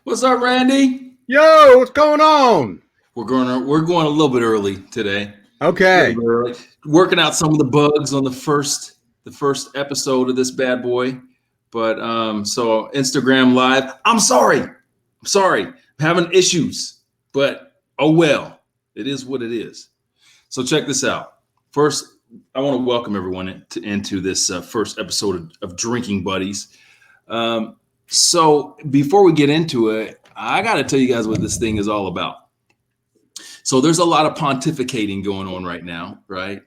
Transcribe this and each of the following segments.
What's up, Randy? Yo, what's going on? We're going a little bit early today. A little Okay. bit early. Working out some of the bugs on the first episode of this bad boy. But so Instagram Live. I'm sorry. I'm sorry. I'm having issues. But oh well. It is what it is. So check this out. First, I want to welcome everyone into this first episode of Drinking Buddies. So before we get into it, I got to tell you guys what this thing is all about. So there's a lot of pontificating going on right now, right?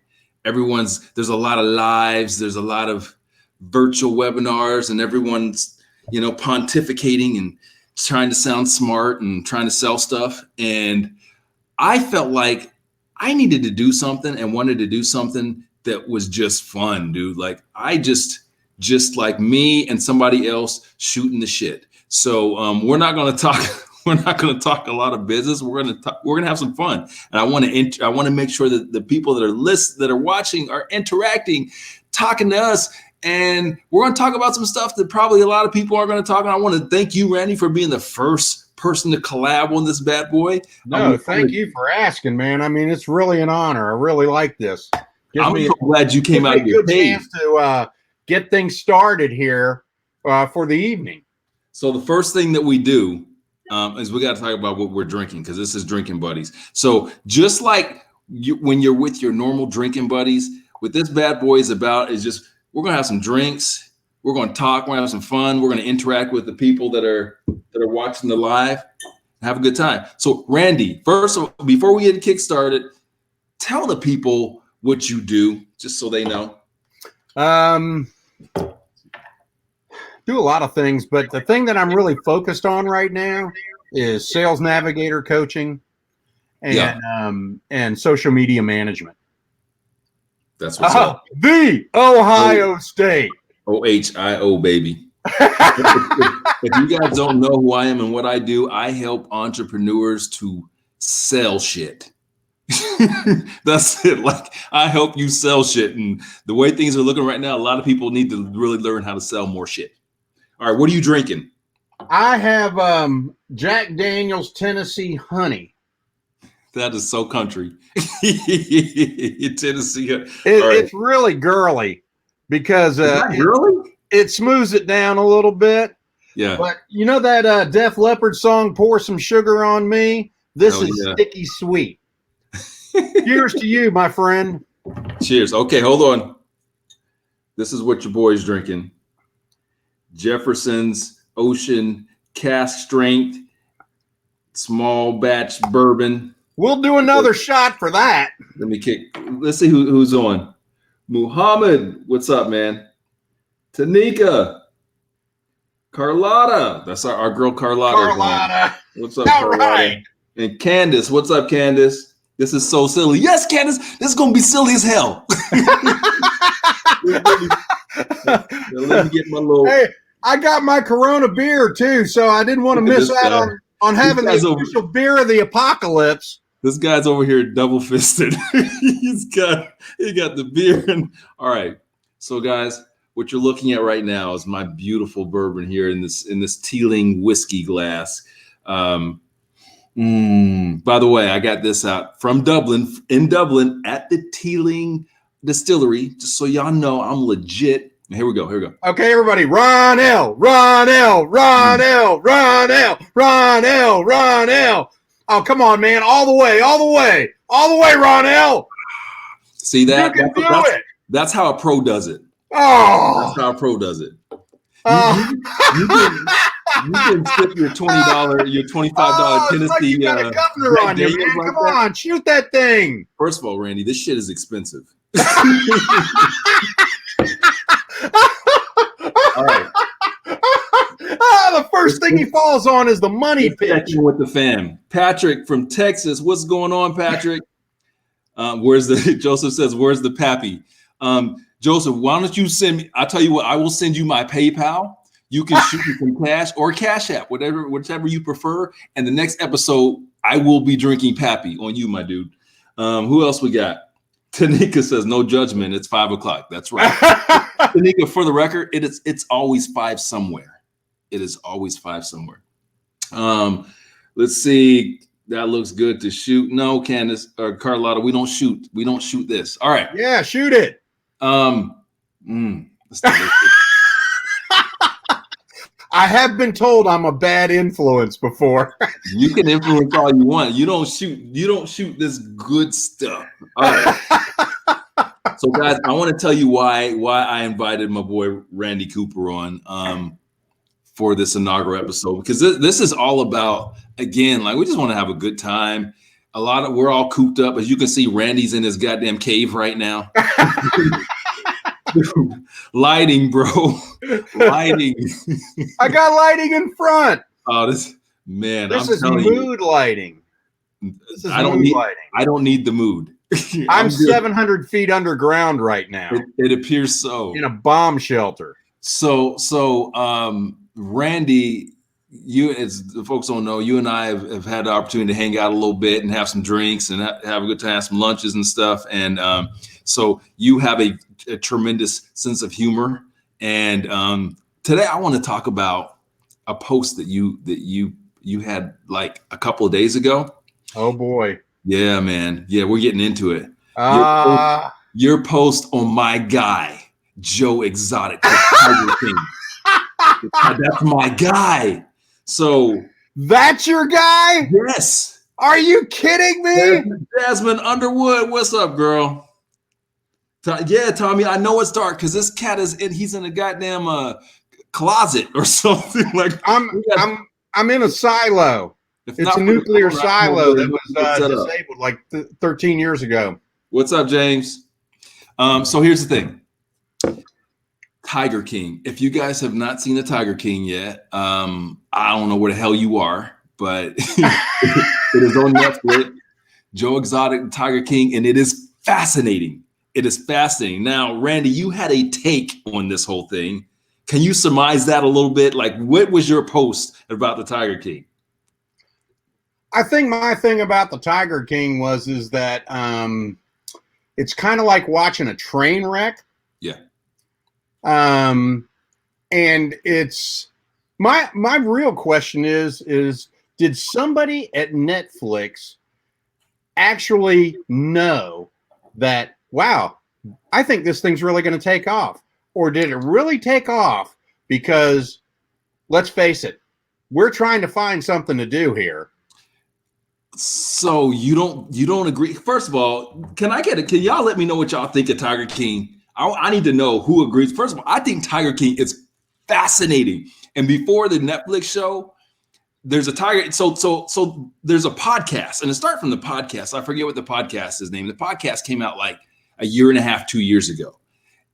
There's a lot of lives, there's a lot of virtual webinars, and everyone's, pontificating and trying to sound smart and trying to sell stuff. And I felt like I needed to do something and wanted to do something that was just fun, dude. Like just like me and somebody else shooting the shit. So we're not going to talk. We're not going to talk a lot of business. We're going to have some fun, and I want to make sure that the people that are watching are interacting, talking to us, and we're going to talk about some stuff that probably a lot of people are going to talk. And I want to thank you, Randy, for being the first person to collab on this bad boy. No, thank you for asking, man. I mean, it's really an honor. I really like this. I'm so glad you came out of your cave. Chance to get things started here for the evening. So the first thing that we do is we got to talk about what we're drinking, because this is Drinking Buddies. So just like when you're with your normal drinking buddies, what this bad boy is about is just we're going to have some drinks. We're going to talk. We're going to have some fun. We're going to interact with the people that are watching the live. Have a good time. So Randy, first, before we get kick started, tell the people what you do, just so they know. Do a lot of things, but the thing that I'm really focused on right now is sales navigator coaching and social media management. That's what's up. The Ohio State. OHIO, baby. If you guys don't know who I am and what I do, I help entrepreneurs to sell shit. That's it. Like, I help you sell shit. And the way things are looking right now, a lot of people need to really learn how to sell more shit. All right, what are you drinking? I have Jack Daniel's Tennessee Honey. That is so country. Tennessee. It's really girly because it smooths it down a little bit. Yeah. But you know that Def Leppard song, Pour Some Sugar on Me? This is sticky sweet. Cheers to you, my friend. Cheers. Okay, hold on. This is what your boy's drinking. Jefferson's Ocean Cask Strength Small Batch Bourbon. We'll do another shot for that. Let's see who's on. Muhammad, what's up, man? Tanika. Carlotta. That's our girl Carlotta. Carlotta. What's up, Carlotta? Right. And Candace. What's up, Candace? This is so silly. Yes, Candace, this is going to be silly as hell. Let me get my little... Hey, I got my Corona beer, too, so I didn't want to miss out on having the official beer of the apocalypse. This guy's over here double-fisted. he got the beer. All right. So, guys, what you're looking at right now is my beautiful bourbon here in this Teeling whiskey glass. By the way, I got this out from Dublin at the Teeling Distillery, just so y'all know I'm legit. Here we go. Okay, everybody, Ron L. Oh, come on, man, all the way, Ron L. See that? You can do it. That's how a pro does it. Oh, that's how a pro does it. You can skip your $20, your $25 Tennessee. Like you got a governor on you, man. Come on, shoot that thing. First of all, Randy, this shit is expensive. All right. The first thing he falls on is the money pitch. With the fam. Patrick from Texas. What's going on, Patrick? Joseph says, where's the pappy? Joseph, why don't you send me? I'll tell you what, I will send you my PayPal. You can shoot me some cash or Cash App, whichever you prefer. And the next episode, I will be drinking Pappy on you, my dude. Who else we got? Tanika says, no judgment. It's 5 o'clock. That's right. Tanika, for the record, it's always 5 somewhere. It is always 5 somewhere. Let's see. That looks good to shoot. No, Candace or Carlotta, we don't shoot. We don't shoot this. All right. Yeah, shoot it. Let's delicious. I have been told I'm a bad influence before. You can influence all you want. You don't shoot this good stuff. All right. So guys, I want to tell you why I invited my boy Randy Cooper on for this inaugural episode, because this is all about, again, like, we just want to have a good time. We're all cooped up. As you can see, Randy's in his goddamn cave right now. Lighting, bro. Lighting. I got lighting in front. Oh, this is mood lighting. This is mood lighting. I don't need the mood. I'm 700 feet underground right now. It appears so. In a bomb shelter. So Randy, as the folks don't know, you and I have had the opportunity to hang out a little bit and have some drinks and have a good time, some lunches and stuff. And so you have a tremendous sense of humor. And today I want to talk about a post that you had like a couple of days ago. Oh boy. Yeah, man. Yeah, we're getting into it. Your post on my guy, Joe Exotic, Tiger King. That's my guy. So that's your guy? Yes. Are you kidding me? Jasmine Underwood, what's up, girl? Yeah, Tommy, I know it's dark because this cat he's in a goddamn closet or something. Like I'm in a silo. It's a nuclear silo that was disabled like 13 years ago. What's up, James? So here's the thing. Tiger King. If you guys have not seen the Tiger King yet, I don't know where the hell you are, but it is on Netflix. Joe Exotic, Tiger King, and it is fascinating. It is fascinating. Now, Randy, you had a take on this whole thing. Can you surmise that a little bit? Like, what was your post about the Tiger King? I think my thing about the Tiger King is that it's kind of like watching a train wreck. Yeah. And it's my real question is did somebody at Netflix actually know that, wow, I think this thing's really going to take off? Or did it really take off because, let's face it, we're trying to find something to do here? So you don't agree? First of all, can y'all let me know what y'all think of Tiger King? I need to know who agrees. First of all, I think Tiger King is fascinating. And before the Netflix show, there's a Tiger. So there's a podcast, and to start from the podcast, I forget what the podcast is named. The podcast came out like a year and a half, 2 years ago.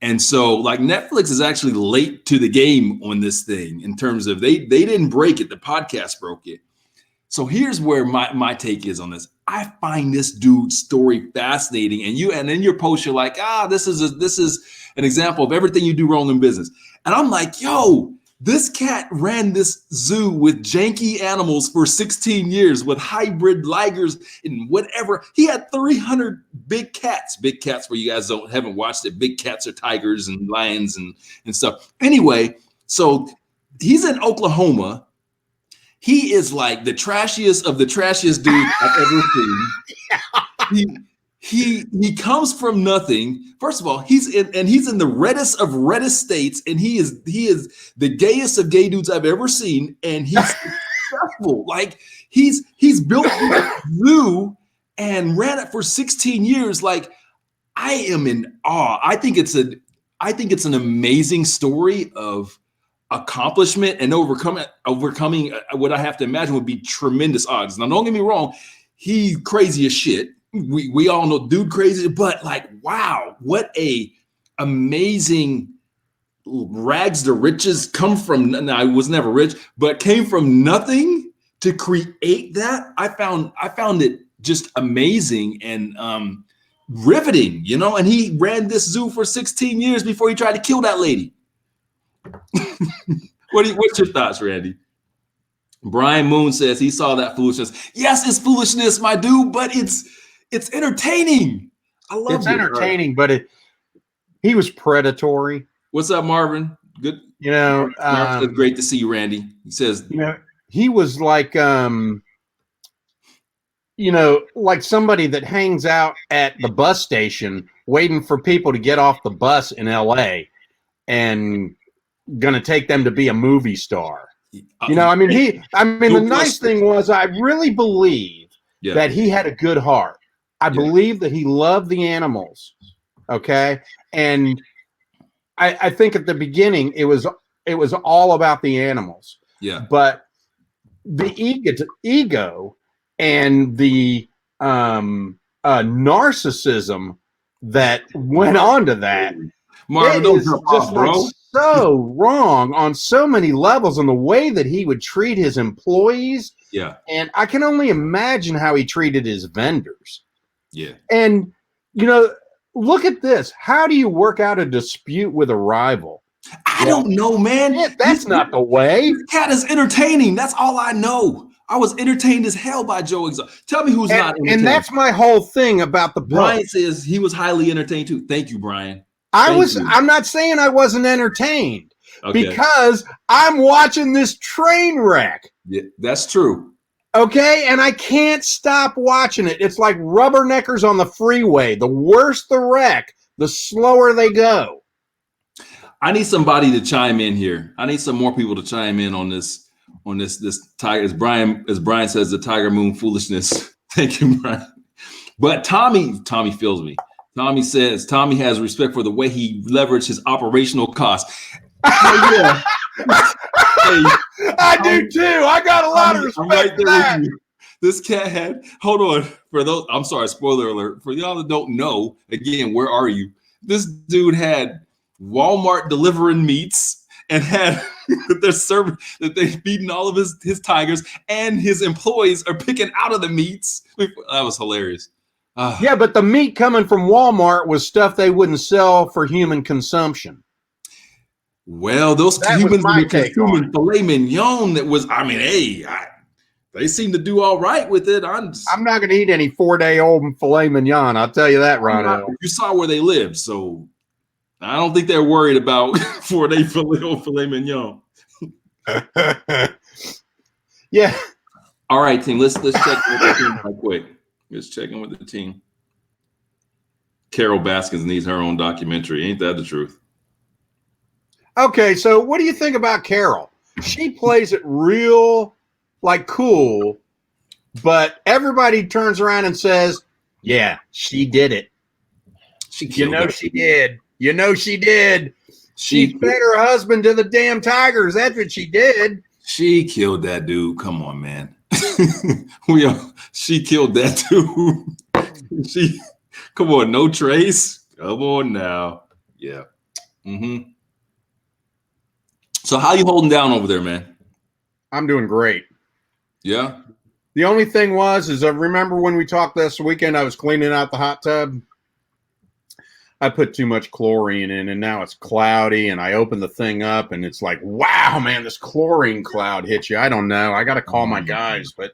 And so like Netflix is actually late to the game on this thing in terms of they didn't break it. The podcast broke it. So here's where my take is on this. I find this dude's story fascinating, and in your post you're like, this is an example of everything you do wrong in business. And I'm like, yo, this cat ran this zoo with janky animals for 16 years with hybrid ligers and whatever. He had 300 big cats. Big cats, for you guys haven't watched it, big cats are tigers and lions and stuff. Anyway, so he's in Oklahoma. He is like the trashiest of the trashiest dudes I've ever seen. He comes from nothing. First of all, he's in the reddest of reddest states, and he is the gayest of gay dudes I've ever seen, and he's successful. Like he's built a zoo and ran it for 16 years. Like, I am in awe. I think it's an amazing story of accomplishment and overcoming what I have to imagine would be tremendous odds. Now, don't get me wrong, he's crazy as shit. We all know dude crazy, but like, wow, what a amazing rags to riches come from. Now, I was never rich, but came from nothing to create that. I found it just amazing and riveting, and he ran this zoo for 16 years before he tried to kill that lady. What's your thoughts, Randy? Brian Moon says he saw that foolishness. Yes, it's foolishness, my dude, but it's entertaining. I love it. It's entertaining, but he was predatory. What's up, Marvin? Good. Marvin says, great to see you, Randy. He says, he was like like somebody that hangs out at the bus station waiting for people to get off the bus in LA and gonna take them to be a movie star. I mean, the nice thing was, I really believe that he had a good heart. I believe that he loved the animals. Okay. And I think at the beginning it was all about the animals. Yeah. But the ego and the narcissism that went on to that, Marvin, don't jump off, bro. So wrong on so many levels, and the way that he would treat his employees. Yeah. And I can only imagine how he treated his vendors. Yeah. And, look at this. How do you work out a dispute with a rival? I don't know, man. That's not the way. This cat is entertaining. That's all I know. I was entertained as hell by Joe Exotic. Tell me who's not entertained. And that's my whole thing about the Brian book. says he was highly entertained too. Thank you, Brian. I'm not saying I wasn't entertained because I'm watching this train wreck. Yeah, that's true. Okay, and I can't stop watching it. It's like rubberneckers on the freeway. The worse the wreck, the slower they go. I need somebody to chime in here. I need some more people to chime in on this tiger. As Brian says, the Tiger Moon foolishness. Thank you, Brian. But Tommy feels me. Tommy says Tommy has respect for the way he leveraged his operational costs. Yeah. Hey, I do too. I got a lot of respect right for that. with you. This cat had, hold on, for those, I'm sorry, spoiler alert. For y'all that don't know, again, where are you? This dude had Walmart delivering meats and had they're serving that they're feeding all of his tigers, and his employees are picking out of the meats. That was hilarious. Yeah, but the meat coming from Walmart was stuff they wouldn't sell for human consumption. Well, those humans were consuming filet mignon. That was, I mean, they seem to do all right with it. I'm not going to eat any 4-day-old filet mignon. I'll tell you that, Ron. You saw where they live, so I don't think they're worried about 4-day filet mignon. Yeah. All right, team. Let's check with the team real quick. Let's check in with the team. Carol Baskins needs her own documentary. Ain't that the truth? Okay, so what do you think about Carol? She plays it real, cool, but everybody turns around and says, yeah, she did it. She did. She did. She fed her husband to the damn tigers. That's what she did. She killed that dude. Come on, man. She killed that dude. Come on, no trace. Come on now. Yeah. Mm-hmm. So how you holding down over there, man? I'm doing great. Yeah. The only thing is I remember when we talked this weekend, I was cleaning out the hot tub. I put too much chlorine in, and now it's cloudy, and I open the thing up, and it's like, wow, man, this chlorine cloud hit you. I don't know. I got to call my guys, but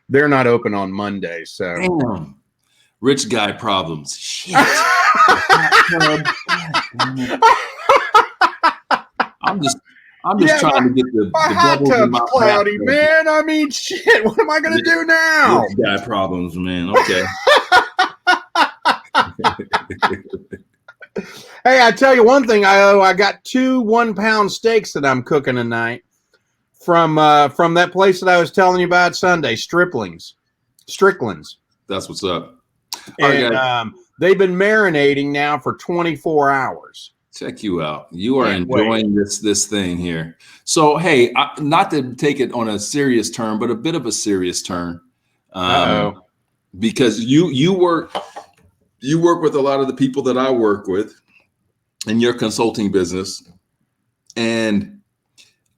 they're not open on Monday. So damn. Rich guy problems. Shit. I'm just trying to get the hot tub's cloudy, man. I mean, shit. What am I going to do now? Rich guy problems, man. Okay. Hey, I tell you one thing. I got 2 1-pound steaks that I'm cooking tonight from that place that I was telling you about Sunday, Strickland's. That's what's up. And they've been marinating now for 24 hours. Check you out. You are enjoying this thing here. So, hey, not to take it on a serious turn, but a bit of a serious turn. Because you work with a lot of the people that I work with in your consulting business, and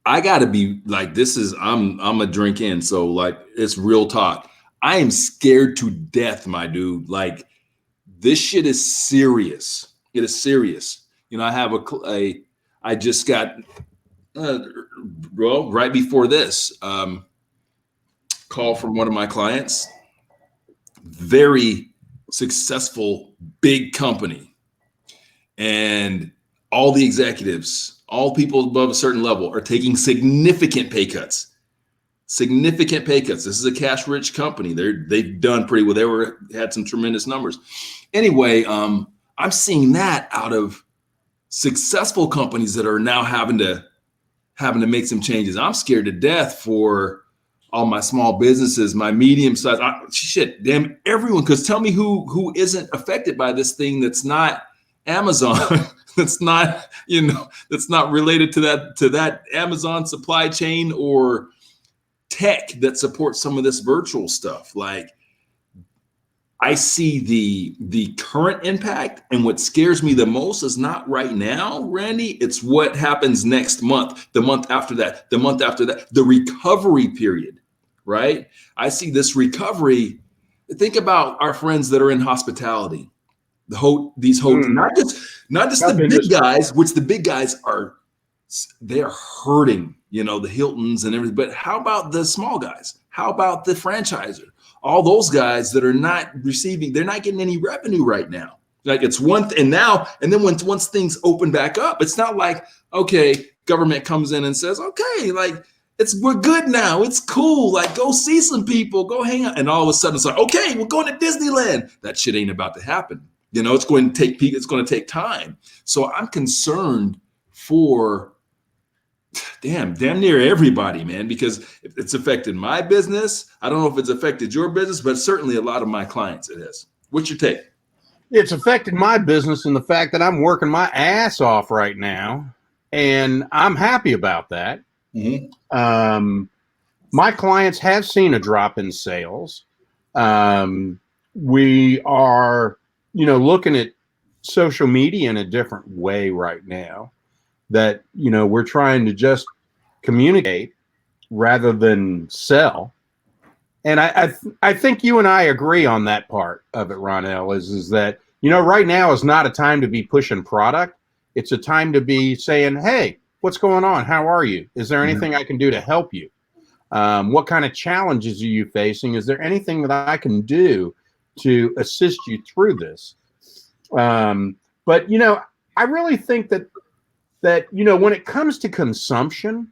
I got to be like, I'm a drink in, so like it's real talk. I am scared to death, my dude. Like, this shit is serious. It is serious. I have I just got right before this call from one of my clients, very successful big company, and all the executives, all people above a certain level are taking significant pay cuts. significant pay cuts. This is a cash rich company. They've done pretty well. Had some tremendous numbers. Anyway, I'm seeing that out of successful companies that are now having to make some changes. I'm scared to death for all my small businesses, my medium size, damn everyone. Because tell me who isn't affected by this thing that's not Amazon, that's not that's not related to that Amazon supply chain or tech that supports some of this virtual stuff. Like, I see the current impact, and what scares me the most is not right now, Randy. It's what happens next month, the month after that, the month after that, the recovery period, right? I see this recovery. Think about our friends that are in hospitality, these hotels, not just the big guys, which the big guys they're hurting, the Hiltons and everything. But how about the small guys? How about the franchisor? All those guys that are not they're not getting any revenue right now. Like, it's one thing now, and then once things open back up, it's not like, okay, government comes in and says, okay, like, we're good now. It's cool. Like, go see some people, go hang out. And all of a sudden it's like, okay, we're going to Disneyland. That shit ain't about to happen. It's going to take time. So I'm concerned for damn near everybody, man, because it's affected my business. I don't know if it's affected your business, but certainly a lot of my clients it has. What's your take? It's affected my business in the fact that I'm working my ass off right now, and I'm happy about that. Mm-hmm. My clients have seen a drop in sales. We are, looking at social media in a different way right now. That, we're trying to just communicate rather than sell. And I think you and I agree on that part of it, Ronell, is that, right now is not a time to be pushing product. It's a time to be saying, hey, what's going on? How are you? Is there anything I can do to help you? What kind of challenges are you facing? Is there anything that I can do to assist you through this? But, I really think that when it comes to consumption,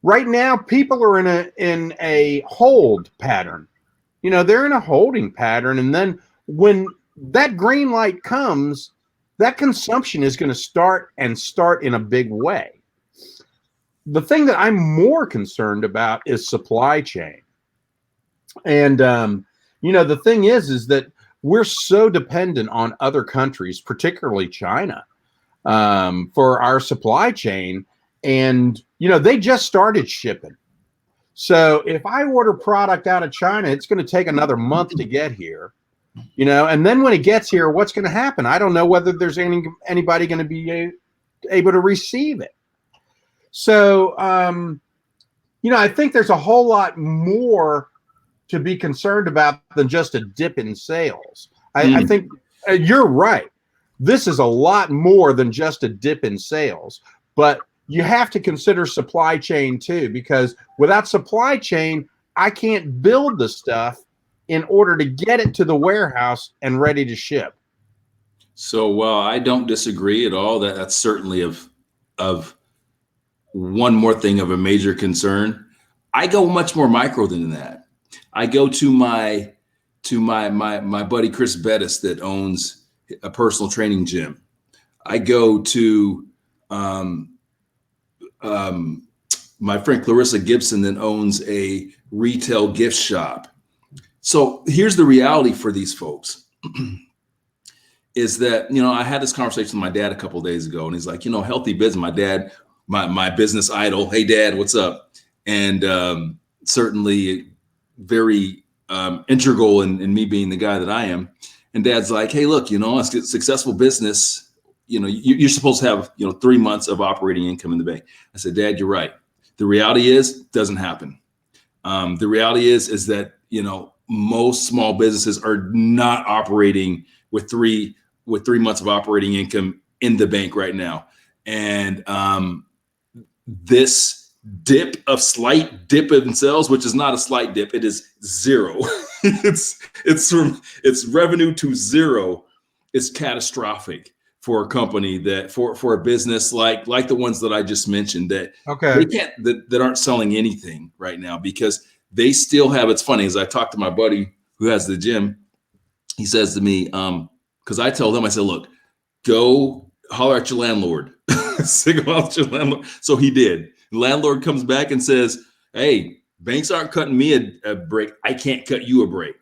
right now people are in a hold pattern. They're in a holding pattern, and then when that green light comes, that consumption is going to start in a big way. The thing that I'm more concerned about is supply chain. And the thing is that we're so dependent on other countries, particularly China, for our supply chain. And, they just started shipping. So if I order product out of China, it's going to take another month to get here, and then when it gets here, what's going to happen? I don't know whether there's anybody going to be able to receive it. So, I think there's a whole lot more to be concerned about than just a dip in sales. I think you're right. This is a lot more than just a dip in sales, but you have to consider supply chain too, because without supply chain, I can't build the stuff in order to get it to the warehouse and ready to ship. So while I don't disagree at all, that's certainly of one more thing of a major concern. I go much more micro than that. I go to my buddy Chris Bettis that owns a personal training gym. I go to my friend Clarissa Gibson that owns a retail gift shop. So here's the reality for these folks is that, I had this conversation with my dad a couple of days ago, and he's like, healthy business. My dad, my business idol. Hey, Dad, what's up? And certainly very integral in me being the guy that I am. And Dad's like, hey, look, a successful business, you're supposed to have, 3 months of operating income in the bank. I said, Dad, you're right. The reality is it doesn't happen. The reality is that, most small businesses are not operating with three months of operating income in the bank right now. And this slight dip in sales, which is not a slight dip, it is zero. it's revenue to zero is catastrophic for a company that for a business like the ones that I just mentioned that Okay. they can't that aren't selling anything right now because they still have. It's funny as I talk to my buddy who has the gym, he says to me, because I tell him, I said, look, go holler at your landlord. Signal out your landlord. So he did. The landlord comes back and says, hey, banks aren't cutting me a break. I can't cut you a break.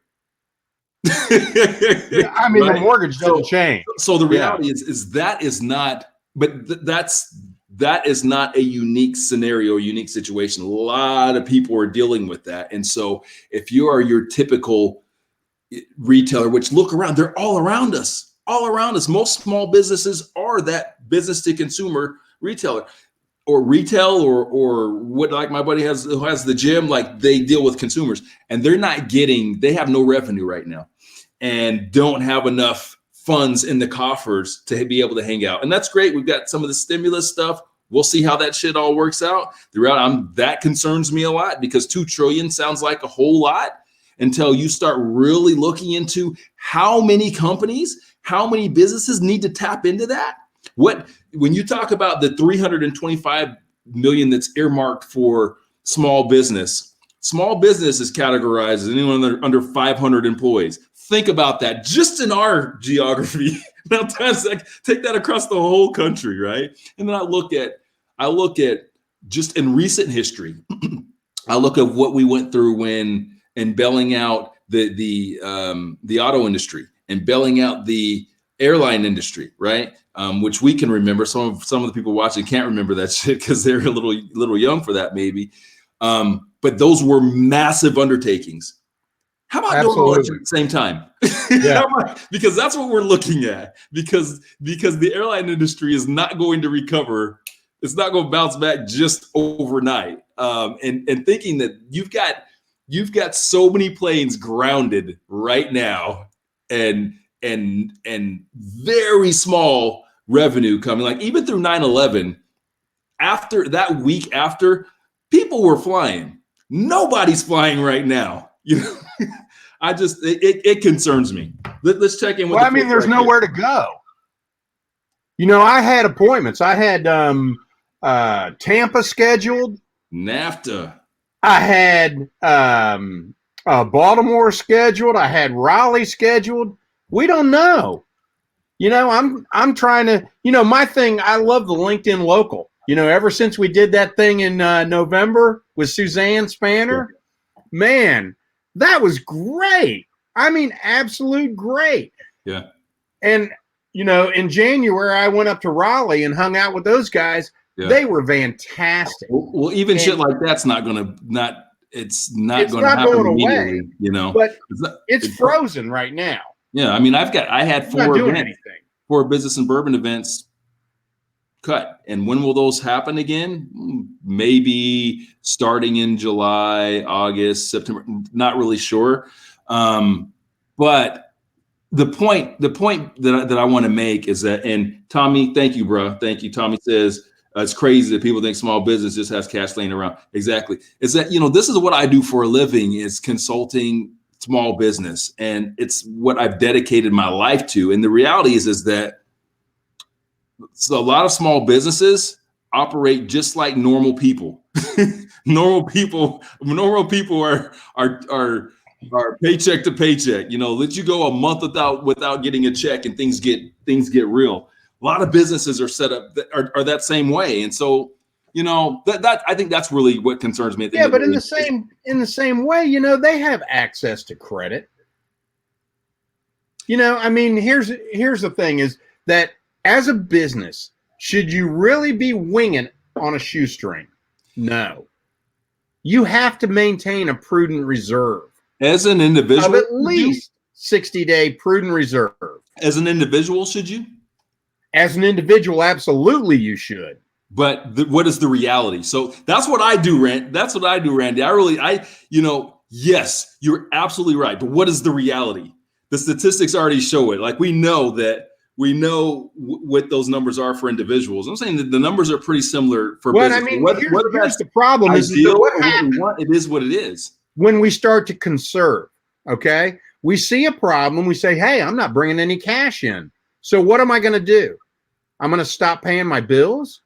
Yeah, I mean, right? the mortgage doesn't change. So the reality is that is not, but that is not a unique scenario, unique situation. A lot of people are dealing with that. And so if you are your typical retailer, which look around, they're all around us, all around us. Most small businesses are that business to consumer retailer or retail or what, like my buddy who has the gym, like they deal with consumers and they have no revenue right now and don't have enough funds in the coffers to be able to hang out. And that's great. We've got some of the stimulus stuff. We'll see how that shit all works out. That concerns me a lot because 2 trillion sounds like a whole lot until you start really looking into how many companies, how many businesses need to tap into that. When you talk about the 325 million that's earmarked for small business is categorized as anyone under 500 employees. Think about that just in our geography. Now, take that across the whole country, right? And then I look at just in recent history. I look at what we went through and bailing out the auto industry and bailing out the airline industry, right? Which we can remember. Some of the people watching can't remember that shit because they're a little young for that, maybe. But those were massive undertakings. How about doing all that at the same time? Yeah. Because that's what we're looking at. Because the airline industry is not going to recover. It's not going to bounce back just overnight. And thinking that you've got so many planes grounded right now, and very small revenue coming. Like even through 9/11, after that week after, people were flying. Nobody's flying right now. You know. It concerns me. Let's check in with. Well, I mean, there's nowhere to go. You know, I had appointments. I had Tampa scheduled. NAFTA. I had Baltimore scheduled. I had Raleigh scheduled. We don't know. You know, I'm trying to. You know, my thing. I love the LinkedIn Local. You know, ever since we did that thing in November with Suzanne Spanner, man. That was great. I mean, absolute great. Yeah. And, you know, in January, I went up to Raleigh and hung out with those guys. Yeah. They were fantastic. Well, even shit like that's not going to it's not going to happen immediately, away, you know. But it's frozen right now. Yeah. I mean, I had 4 business and bourbon events cut. And when will those happen again? Maybe starting in July, August, September, not really sure. But the point that I want to make is that, and Tommy, thank you, bro. Thank you. Tommy says, it's crazy that people think small business just has cash laying around. Exactly. Is that, you know, this is what I do for a living, is consulting small business. And it's what I've dedicated my life to. And the reality is that so a lot of small businesses operate just like normal people. Normal people are paycheck to paycheck. You know, let you go a month without getting a check, and things get real. A lot of businesses are set up that are that same way, and so you know that I think that's really what concerns me. Yeah, but in the same way, you know, they have access to credit. You know, I mean, here's the thing: is that as a business, should you really be winging on a shoestring? No. You have to maintain a prudent reserve. As an individual? Of at least 60-day prudent reserve. As an individual, should you? As an individual, absolutely you should. But what is the reality? So that's what I do, Randy. That's what I do, Randy. Yes, you're absolutely right. But what is the reality? The statistics already show it. Like we know what those numbers are for individuals. I'm saying that the numbers are pretty similar for business. I mean, here's the problem is it is what it is. When we start to conserve, okay? We see a problem. We say, hey, I'm not bringing any cash in. So what am I going to do? I'm going to stop paying my bills.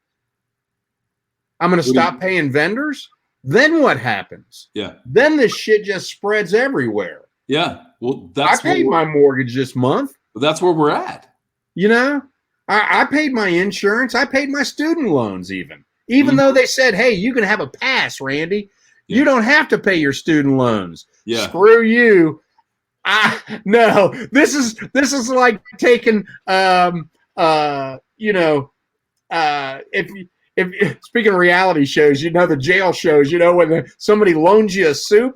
I'm going to stop paying vendors. Then what happens? Yeah. Then this shit just spreads everywhere. Yeah. Well, I paid my mortgage this month. That's where we're at. You know, I paid my insurance. I paid my student loans even though they said, hey, you can have a pass, Randy. Yeah. You don't have to pay your student loans. Yeah. Screw you. No, this is like taking, if speaking of reality shows, the jail shows, when somebody loans you a soup,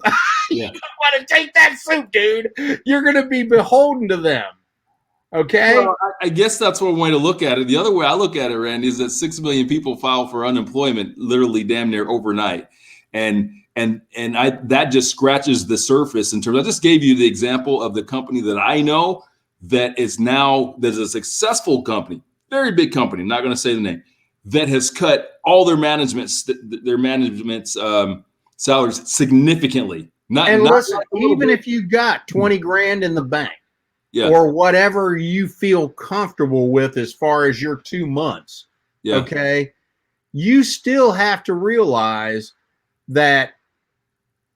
you don't want to take that soup, dude. You're going to be beholden to them. Okay. Well, I guess that's one way to look at it. The other way I look at it, Randy, is that 6 million people file for unemployment literally damn near overnight. And that just scratches the surface in terms. I just gave you the example of the company that I know there's a successful company, very big company, not going to say the name, that has cut all their management's salaries significantly. Listen, even if you got 20 grand in the bank, or whatever you feel comfortable with as far as your 2 months, okay, you still have to realize that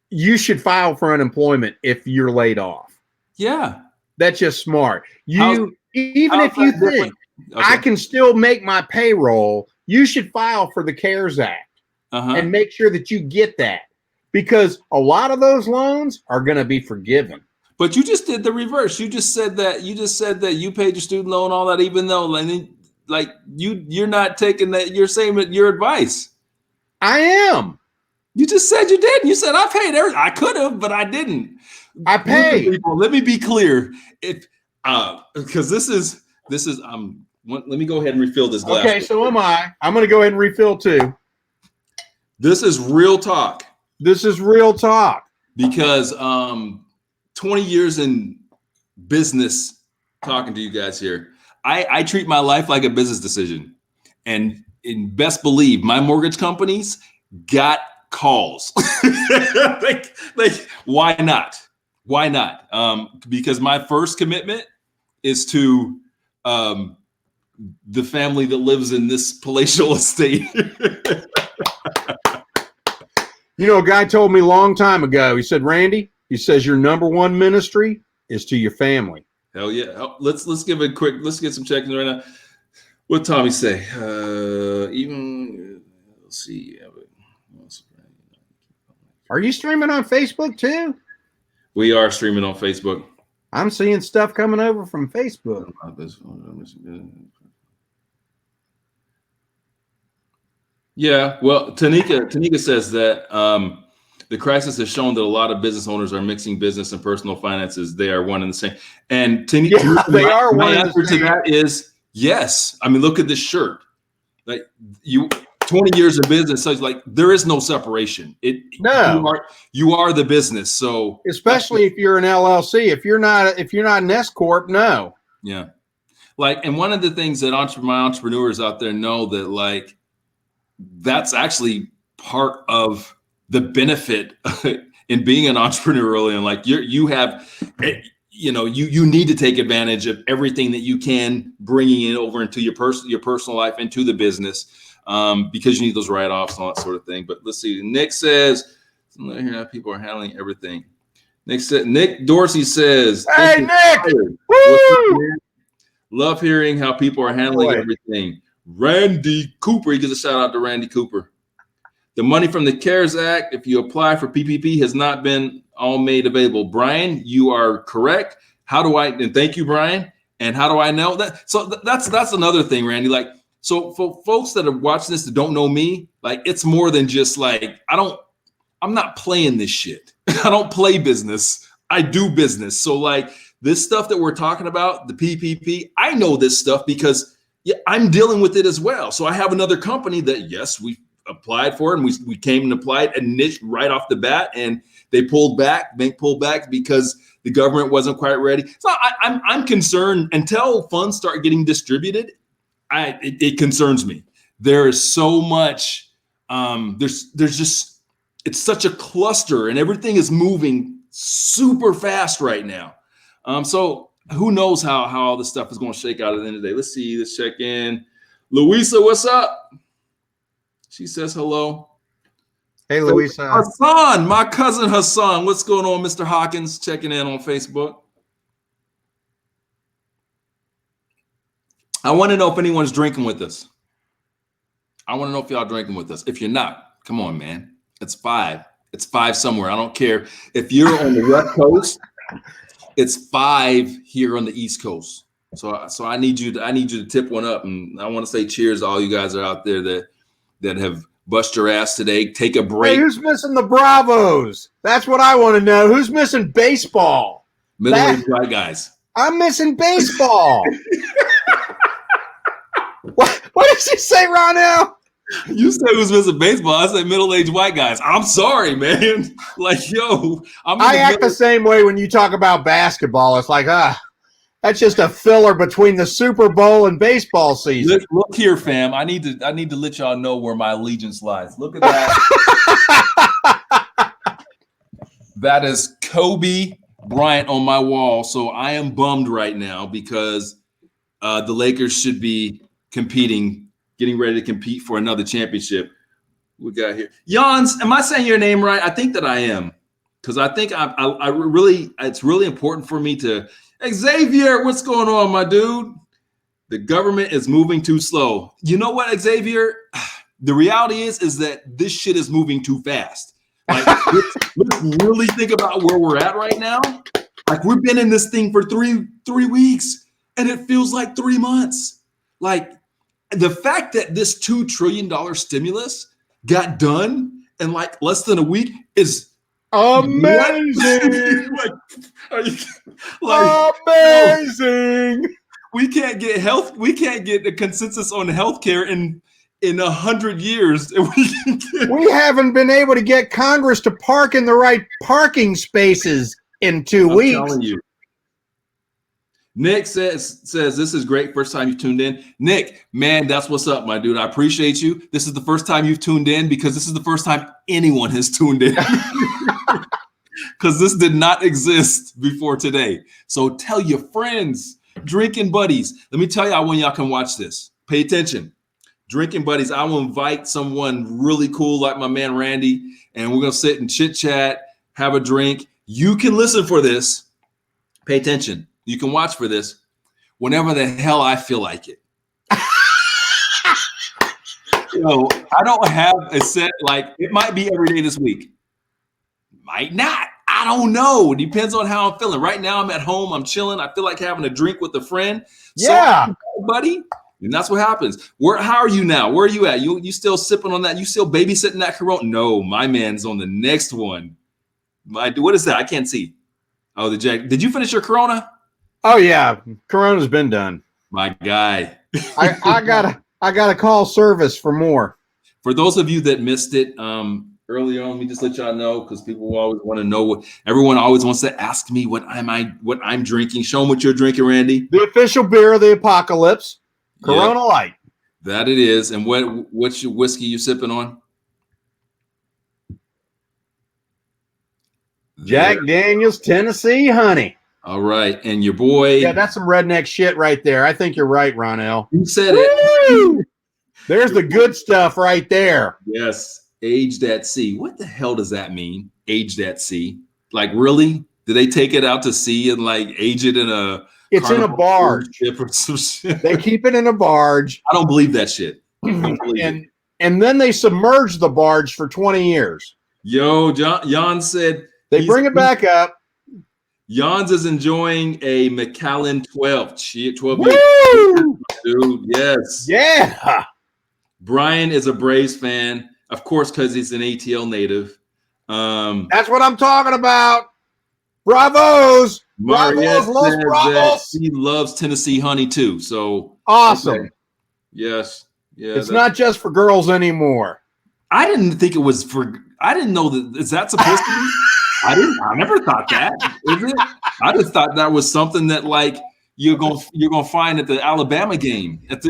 you should file for unemployment if you're laid off. Yeah. That's just smart. Even if you think I can still make my payroll, you should file for the CARES Act and make sure that you get that, because a lot of those loans are going to be forgiven. But you just did the reverse. You just said that you paid your student loan, all that, even though you're not taking that. You're saying your advice. I am. You just said you did. You said I paid everything. I could have, but I didn't. I paid. Let me be clear. Because this is let me go ahead and refill this glass. Okay, so am I. I'm going to go ahead and refill too. This is real talk. This is real talk. Because 20 years in business talking to you guys here, I treat my life like a business decision. And best believe my mortgage companies got calls. like why not? Why not? Because my first commitment is to the family that lives in this palatial estate. A guy told me a long time ago, he said, Randy, he says your number one ministry is to your family. Hell yeah. Let's get some check-ins right now. What Tommy say? Let's see. Are you streaming on Facebook too? We are streaming on Facebook. I'm seeing stuff coming over from Facebook. Yeah, well, Tanika says that the crisis has shown that a lot of business owners are mixing business and personal finances. They are one and the same. And Tanika, they are. My answer to that is yes. I mean, look at this shirt. Like 20 years of business, so it's like there is no separation. You are the business. So especially if you're an LLC, if you're not an S corp, no. Yeah, and one of the things that my entrepreneurs out there know that that's actually part of the benefit in being an entrepreneur. And you have, you need to take advantage of everything that you can, bringing it over into your personal life, into the business. Because you need those write-offs and all that sort of thing. But let's see. Nick says, hear how people are handling everything. Nick Dorsey says, hey, Nick! Woo! Love hearing how people are handling everything. Randy Cooper, he gives a shout out to Randy Cooper. The money from the CARES Act, if you apply for PPP, has not been all made available. Brian, you are correct. And thank you, Brian. And how do I know that? So that's another thing, Randy. So for folks that are watching this that don't know me, it's more than just I'm not playing this shit. I don't play business. I do business. So this stuff that we're talking about, the PPP, I know this stuff because I'm dealing with it as well. So I have another company that, yes, we applied for it and we came and applied right off the bat, and bank pulled back because the government wasn't quite ready. So I'm concerned until funds start getting distributed. It concerns me. There is so much. There's just, it's such a cluster, and everything is moving super fast right now. So who knows how all this stuff is going to shake out at the end of the day. Let's see. Let's check in. Louisa, what's up? She says hello. Hey, Louisa. Hassan, my cousin Hassan. What's going on, Mr. Hawkins? Checking in on Facebook. I want to know if anyone's drinking with us. I want to know if y'all drinking with us. If you're not, come on, man. It's 5. It's 5 somewhere. I don't care. If you're on the West Coast, it's 5 here on the East Coast. So I need you to tip one up, and I want to say cheers to all you guys that are out there that have bust your ass today. Take a break. Hey, who's missing the Bravos? That's what I want to know. Who's missing baseball? Middle-aged white guys. I'm missing baseball. What did you say, Ronell? You said who's missing baseball. I said middle-aged white guys. I'm sorry, man. Like, yo, I act the same way when you talk about basketball. It's like, that's just a filler between the Super Bowl and baseball season. Look here, fam. I need to let y'all know where my allegiance lies. Look at that. That is Kobe Bryant on my wall. So I am bummed right now because the Lakers should be getting ready to compete for another championship. We got here. Jans, am I saying your name right? I think that I am. Because I think I really, it's really important for me to, Xavier, what's going on, my dude? The government is moving too slow. You know what, Xavier? The reality is that this shit is moving too fast. Like, let's really think about where we're at right now. Like, we've been in this thing for three weeks, and it feels like 3 months. Like, the fact that this $2 trillion stimulus got done in like less than a week is amazing. Amazing. We can't get a consensus on healthcare in 100 years. We haven't been able to get Congress to park in the right parking spaces in 2 weeks. I'm telling you. Nick says this is great. First time you tuned in. Nick, man, that's what's up, my dude. I appreciate you. This is the first time you've tuned in because this is the first time anyone has tuned in. Because this did not exist before today. So tell your friends, drinking buddies. Let me tell y'all when y'all can watch this. Pay attention. Drinking buddies, I will invite someone really cool like my man Randy, and we're going to sit and chit chat, have a drink. You can listen for this. Pay attention. You can watch for this whenever the hell I feel like it. I don't have a set, like it might be every day this week. Might not. I don't know. It depends on how I'm feeling. Right now I'm at home. I'm chilling. I feel like having a drink with a friend. Yeah. So, buddy. And that's what happens. How are you now? Where are you at? You still sipping on that? You still babysitting that Corona? No, my man's on the next one. What is that? I can't see. Oh, the Jack. Did you finish your Corona? Oh yeah, Corona's been done. My guy. I gotta call service for more. For those of you that missed it early on, we just let y'all know because people always want to know. Everyone always wants to ask me what I'm drinking. Show them what you're drinking, Randy. The official beer of the apocalypse, Corona Light. That it is. And what's your whiskey you sipping on? Jack Daniel's Tennessee Honey. All right. And your boy. Yeah, that's some redneck shit right there. I think you're right, Ronell. You said it. There's the good stuff right there. Yes. Aged at sea. What the hell does that mean? Aged at sea. Like, really? Do they take it out to sea and like age it in a It's in a barge. Ship or some shit? They keep it in a barge. I don't believe that shit. And then they submerge the barge for 20 years. Yo, Jan said they bring it back up. Jans is enjoying a Macallan 12. 12 Woo! Dude, yes. Yeah. Brian is a Braves fan, of course, because he's an ATL native. That's what I'm talking about. Bravos. Mariette Bravos, says Bravos. that he loves Tennessee honey too. So awesome. Okay. Yes. Yeah. It's not just for girls anymore. I didn't think it was for. I didn't know that. Is that supposed to be? I never thought that. Is it? I just thought that was something that like you're gonna find at the Alabama game at the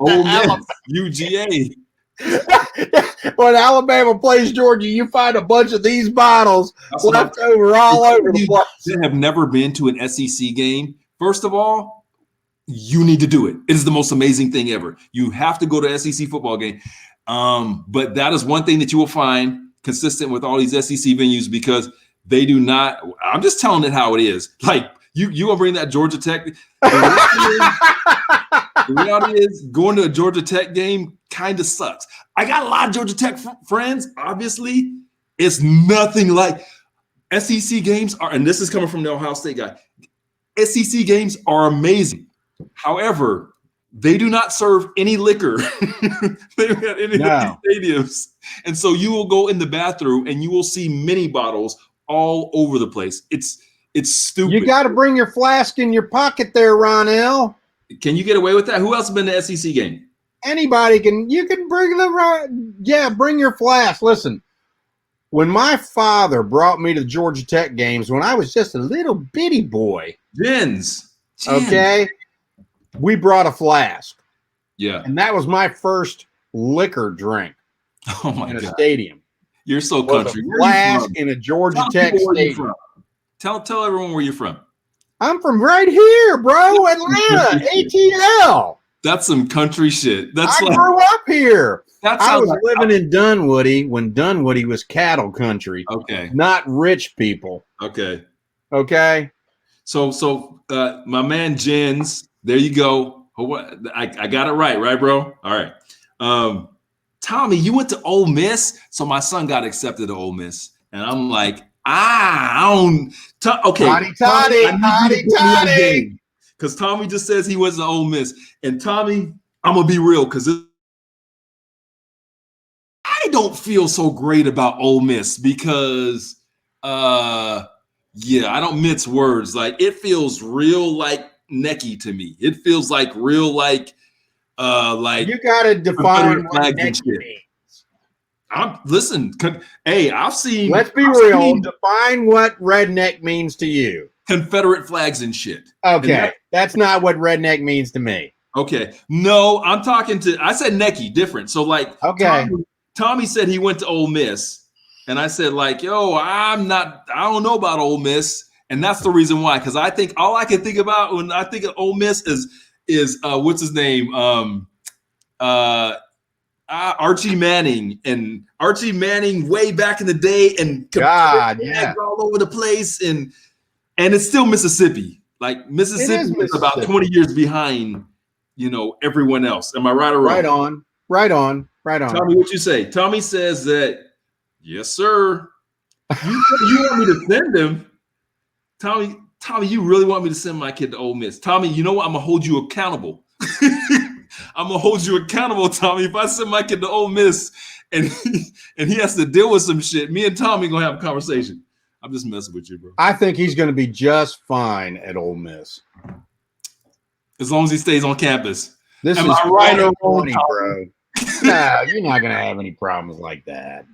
Ole Miss UGA. When Alabama plays Georgia, you find a bunch of these bottles left over all over the place. That have never been to an SEC game. First of all, you need to do it. It is the most amazing thing ever. You have to go to SEC football game. But that is one thing that you will find consistent with all these SEC venues because they do not. I'm just telling it how it is. Like you gonna bring that Georgia Tech. The reality is going to a Georgia Tech game kind of sucks. I got a lot of Georgia Tech friends. Obviously, it's nothing like SEC games are, and this is coming from the Ohio State guy. SEC games are amazing. However, they do not serve any liquor. They don't have any of these stadiums. And so you will go in the bathroom and you will see mini bottles all over the place. It's stupid. You got to bring your flask in your pocket there, Ronell. Can you get away with that? Who else has been to the SEC game? Anybody can. You can bring bring your flask. Listen, when my father brought me to the Georgia Tech games when I was just a little bitty boy, Jens. Okay, we brought a flask. Yeah, and that was my first liquor drink. Oh my in a God. Stadium. You're so country. A flask in a Georgia Tech stadium. Tell everyone where you're from. I'm from right here, bro. Atlanta, ATL. That's some country shit. I grew up here. I was like living in Dunwoody when Dunwoody was cattle country. Okay. Not rich people. Okay. Okay. So my man Jens, there you go. I got it right, bro? All right. Tommy, you went to Ole Miss, so my son got accepted to Ole Miss, and I'm like, I don't. Okay, Toddy. Because Tommy just says he went to Ole Miss, and Tommy, I'm gonna be real, because I don't feel so great about Ole Miss because, I don't mince words. Like it feels real like necky to me. It feels like real like you gotta define what necky means. I've seen. Let's be real. Define what redneck means to you. Confederate flags and shit. Okay, that's not what redneck means to me. Okay, no, I'm talking to. I said necky, different. So like, okay, Tommy said he went to Ole Miss, and I said like, yo, I don't know about Ole Miss, and that's the reason why. Because I think all I can think about when I think of Ole Miss is what's his name? Archie Manning way back in the day, and all over the place, and it's still Mississippi. Like Mississippi is about 20 years behind, everyone else. Am I right or wrong? Right on. Tommy, what you say? Tommy says that, yes, sir. You want me to send him? Tommy, you really want me to send my kid to Ole Miss? Tommy, you know what? I'm gonna hold you accountable. I'm gonna hold you accountable, Tommy. If I send my kid to Ole Miss and he has to deal with some shit, me and Tommy gonna have a conversation. I'm just messing with you, bro. I think he's gonna be just fine at Ole Miss, as long as he stays on campus. This is right or wrong, bro. No, you're not gonna have any problems like that.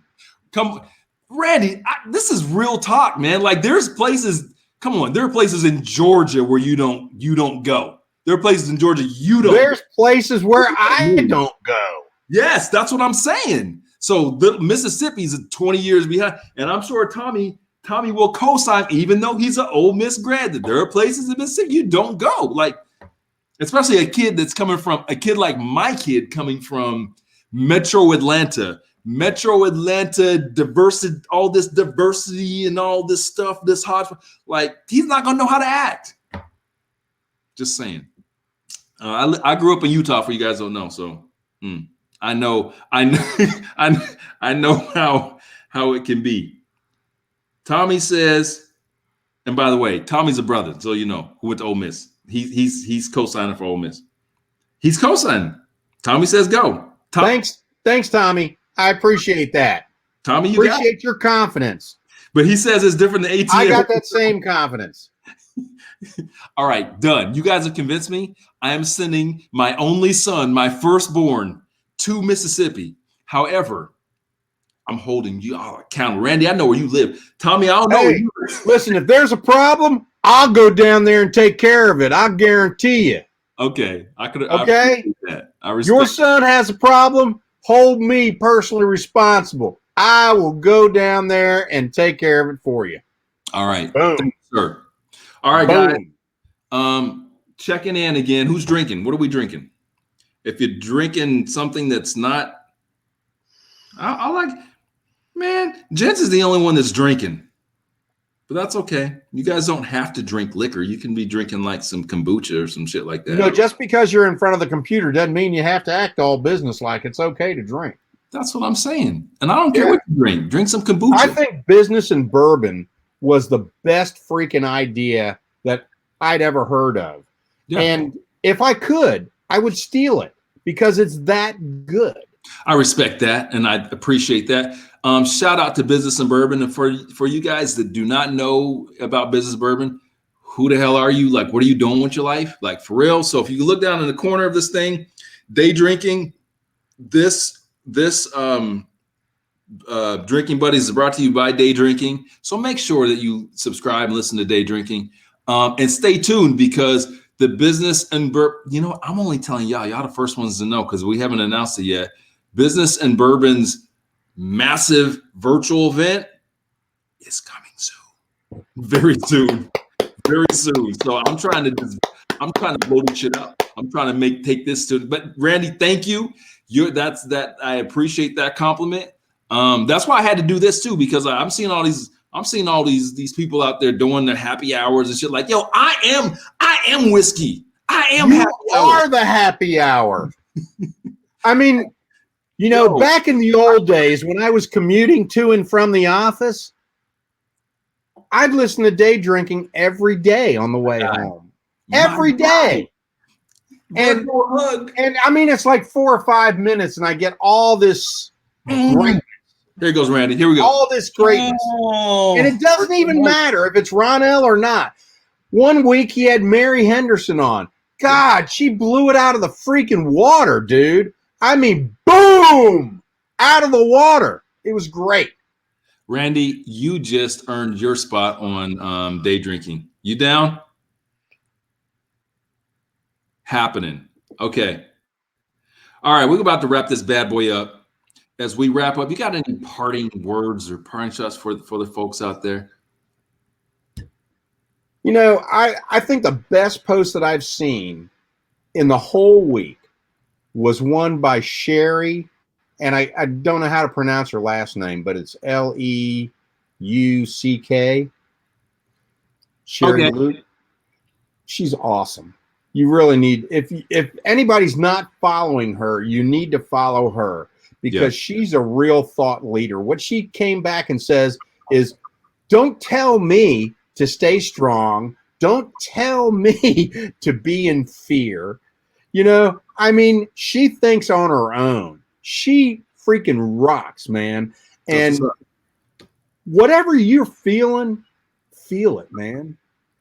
Come, Randy. This is real talk, man. Like there's places. Come on, there are places in Georgia where you don't go. There are places in Georgia you don't. There's places where I don't go. Yes, that's what I'm saying. So the Mississippi's 20 years behind, and I'm sure Tommy will co-sign, even though he's an Ole Miss grad. That there are places in Mississippi you don't go, like especially a kid like my kid coming from Metro Atlanta, diversity, all this diversity and all this stuff, this hot, like he's not gonna know how to act. Just saying. I grew up in Utah, for you guys don't know, so I know how it can be. Tommy says, and by the way, Tommy's a brother, so you know, who went to Ole Miss. He's co-signing for Ole Miss. He's co-signing. Tommy says go. Thanks, Tommy. I appreciate that. Tommy, you appreciate your confidence. But he says it's different than ATL. I got that same confidence. All right, done. You guys have convinced me. I am sending my only son, my firstborn, to Mississippi. However, I'm holding you accountable. Randy, I know where you live. Tommy, I don't know where you live. Listen, if there's a problem, I'll go down there and take care of it. I guarantee you. Okay. Okay. I respect your son has a problem. Hold me personally responsible. I will go down there and take care of it for you. All right. Boom. Thanks, sir. All right, Boom. guys. checking in again. Who's drinking? What are we drinking? If you're drinking something that's not, I like, man, Jens is the only one that's drinking. But that's okay. You guys don't have to drink liquor. You can be drinking like some kombucha or some shit like that. You know, just because you're in front of the computer doesn't mean you have to act all business like. It's okay to drink. That's what I'm saying. And I don't care what you drink. Drink some kombucha. I think business and bourbon was the best freaking idea that I'd ever heard of. Yeah. And if I could, I would steal it because it's that good. I respect that, and I appreciate that. Shout out to Business and Bourbon. And for you guys that do not know about Business Bourbon, who the hell are you? Like, what are you doing with your life? Like, for real? So if you look down in the corner of this thing, Day Drinking, this Drinking Buddies is brought to you by Day Drinking. So make sure that you subscribe and listen to Day Drinking. And stay tuned because the Business and Bourbon, I'm only telling y'all the first ones to know because we haven't announced it yet. Business and Bourbon's massive virtual event is coming soon. Very soon. Very soon. So I'm trying to blow this shit up. I'm trying to take this to, but Randy, thank you. I appreciate that compliment. That's why I had to do this too, because I'm seeing all these people out there doing their happy hours and shit. Like, yo, I am whiskey. I am you happy are hour. The happy hour. I mean, back in the old days when I was commuting to and from the office, I'd listen to Day Drinking every day on the way home. Every day. And I mean, it's like 4 or 5 minutes, and I get all this greatness. There goes Randy. Here we go. All this greatness. And it doesn't even matter if it's Ronell or not. One week he had Mary Henderson on. God, she blew it out of the freaking water, dude. I mean, boom, out of the water. It was great. Randy, you just earned your spot on Day Drinking. You down? Happening. Okay. All right, we're about to wrap this bad boy up. As we wrap up, you got any parting words or parting shots for the folks out there? I think the best post that I've seen in the whole week was one by Sherry, and I don't know how to pronounce her last name, but it's Leuck. Sherry Luke. She's awesome. You really need, if anybody's not following her, you need to follow her because she's a real thought leader. What she came back and says is, don't tell me to stay strong. Don't tell me to be in fear. I mean, she thinks on her own. She freaking rocks, man. And whatever you're feeling, feel it, man.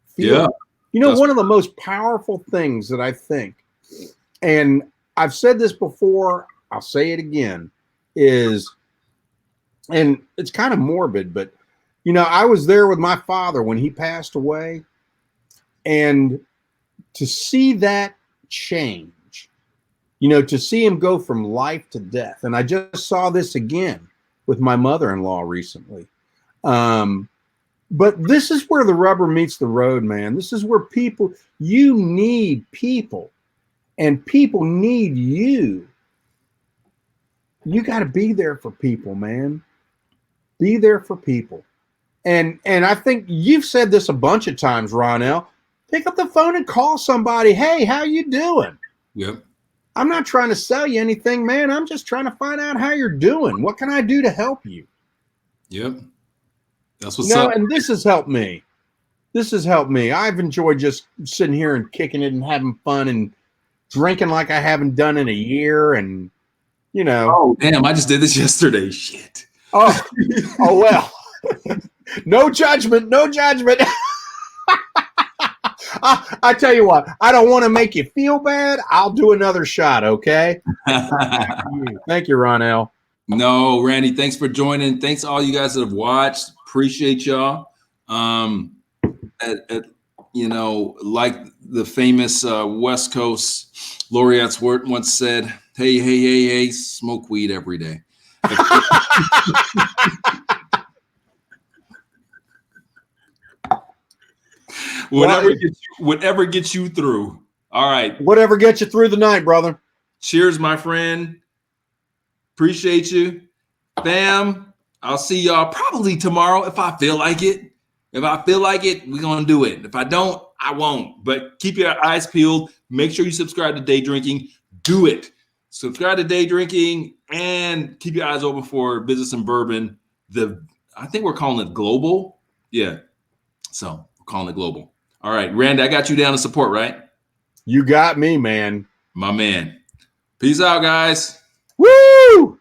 Feel it. One of the most powerful things that I think, and I've said this before, I'll say it again, is, and it's kind of morbid, but, I was there with my father when he passed away, and to see that change, to see him go from life to death. And I just saw this again with my mother-in-law recently. But this is where the rubber meets the road, man. This is where you need people, and people need you. You got to be there for people, man. Be there for people. And I think you've said this a bunch of times, Ronell. Pick up the phone and call somebody. Hey, how you doing? Yep. I'm not trying to sell you anything, man. I'm just trying to find out how you're doing. What can I do to help you? Yep. That's what's up. And this has helped me. I've enjoyed just sitting here and kicking it and having fun and drinking like I haven't done in a year. And, Oh, damn. I just did this yesterday. Shit. Oh well. No judgment. I tell you what, I don't want to make you feel bad. I'll do another shot, okay? Thank you, Ronell. No, Randy, thanks for joining. Thanks to all you guys that have watched. Appreciate y'all. Like the famous West Coast laureates once said, hey, smoke weed every day. Whatever gets you through. All right. Whatever gets you through the night, brother. Cheers, my friend. Appreciate you. Fam, I'll see y'all probably tomorrow if I feel like it. If I feel like it, we're going to do it. If I don't, I won't. But keep your eyes peeled. Make sure you subscribe to Day Drinking. Do it. Subscribe to Day Drinking and keep your eyes open for Business and Bourbon. I think we're calling it Global. Yeah. So we're calling it Global. All right, Randy, I got you down to support, right? You got me, man. My man. Peace out, guys. Woo!